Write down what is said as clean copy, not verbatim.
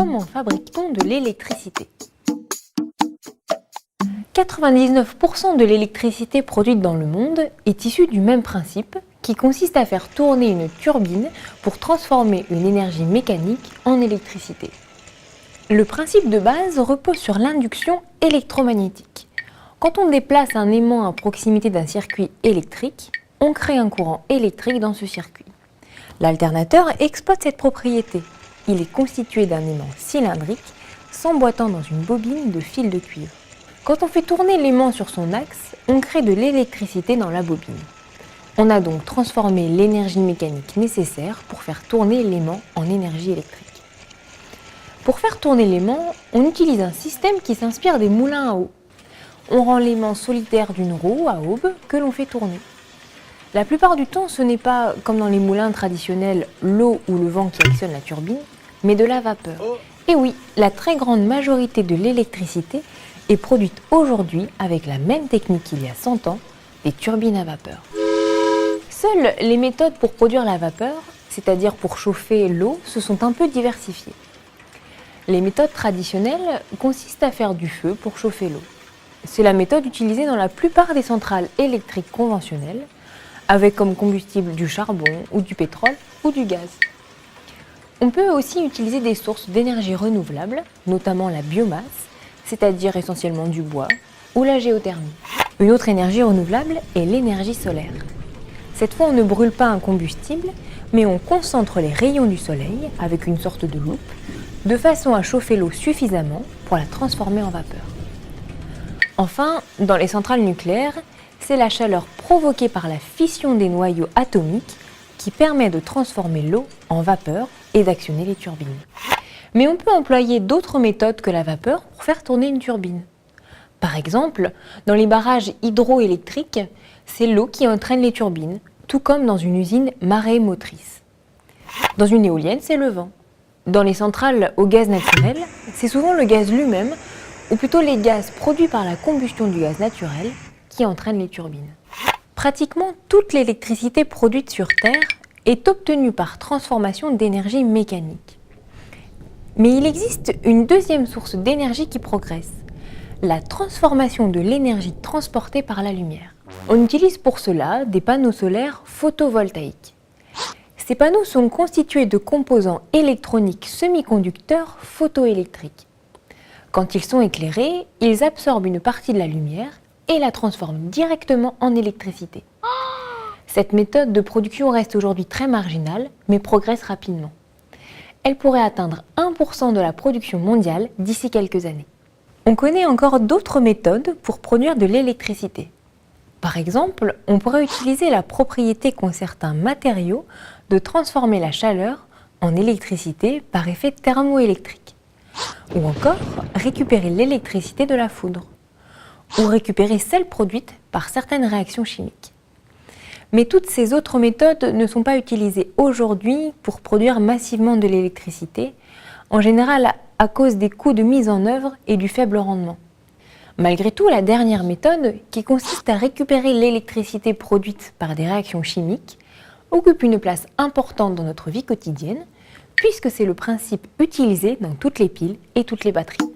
comment fabrique-t-on de l'électricité? 99% de l'électricité produite dans le monde est issue du même principe qui consiste à faire tourner une turbine pour transformer une énergie mécanique en électricité. Le principe de base repose sur l'induction électromagnétique. Quand on déplace un aimant à proximité d'un circuit électrique, on crée un courant électrique dans ce circuit. L'alternateur exploite cette propriété. Il est constitué d'un aimant cylindrique s'emboîtant dans une bobine de fil de cuivre. Quand on fait tourner l'aimant sur son axe, on crée de l'électricité dans la bobine. On a donc transformé l'énergie mécanique nécessaire pour faire tourner l'aimant en énergie électrique. Pour faire tourner l'aimant, on utilise un système qui s'inspire des moulins à eau. On rend l'aimant solitaire d'une roue à aube que l'on fait tourner. La plupart du temps, ce n'est pas, comme dans les moulins traditionnels, l'eau ou le vent qui actionne la turbine, mais de la vapeur. Et oui, la très grande majorité de l'électricité est produite aujourd'hui avec la même technique qu'il y a 100 ans, des turbines à vapeur. Seules les méthodes pour produire la vapeur, c'est-à-dire pour chauffer l'eau, se sont un peu diversifiées. Les méthodes traditionnelles consistent à faire du feu pour chauffer l'eau. C'est la méthode utilisée dans la plupart des centrales électriques conventionnelles, avec comme combustible du charbon ou du pétrole ou du gaz. On peut aussi utiliser des sources d'énergie renouvelables, notamment la biomasse, c'est-à-dire essentiellement du bois, ou la géothermie. Une autre énergie renouvelable est l'énergie solaire. Cette fois, on ne brûle pas un combustible, mais on concentre les rayons du soleil avec une sorte de loupe, de façon à chauffer l'eau suffisamment pour la transformer en vapeur. Enfin, dans les centrales nucléaires, c'est la chaleur provoquée par la fission des noyaux atomiques qui permet de transformer l'eau en vapeur et d'actionner les turbines. Mais on peut employer d'autres méthodes que la vapeur pour faire tourner une turbine. Par exemple, dans les barrages hydroélectriques, c'est l'eau qui entraîne les turbines, tout comme dans une usine marémotrice. Dans une éolienne, c'est le vent. Dans les centrales au gaz naturel, c'est souvent le gaz lui-même, ou plutôt les gaz produits par la combustion du gaz naturel, qui entraînent les turbines. Pratiquement toute l'électricité produite sur Terre est obtenue par transformation d'énergie mécanique. Mais il existe une deuxième source d'énergie qui progresse, la transformation de l'énergie transportée par la lumière. On utilise pour cela des panneaux solaires photovoltaïques. Ces panneaux sont constitués de composants électroniques semi-conducteurs photoélectriques. Quand ils sont éclairés, ils absorbent une partie de la lumière et la transforment directement en électricité. Cette méthode de production reste aujourd'hui très marginale, mais progresse rapidement. Elle pourrait atteindre 1% de la production mondiale d'ici quelques années. On connaît encore d'autres méthodes pour produire de l'électricité. Par exemple, on pourrait utiliser la propriété qu'ont certains matériaux de transformer la chaleur en électricité par effet thermoélectrique. Ou encore récupérer l'électricité de la foudre. Ou récupérer celle produite par certaines réactions chimiques. Mais toutes ces autres méthodes ne sont pas utilisées aujourd'hui pour produire massivement de l'électricité, en général à cause des coûts de mise en œuvre et du faible rendement. Malgré tout, la dernière méthode, qui consiste à récupérer l'électricité produite par des réactions chimiques, occupe une place importante dans notre vie quotidienne, puisque c'est le principe utilisé dans toutes les piles et toutes les batteries.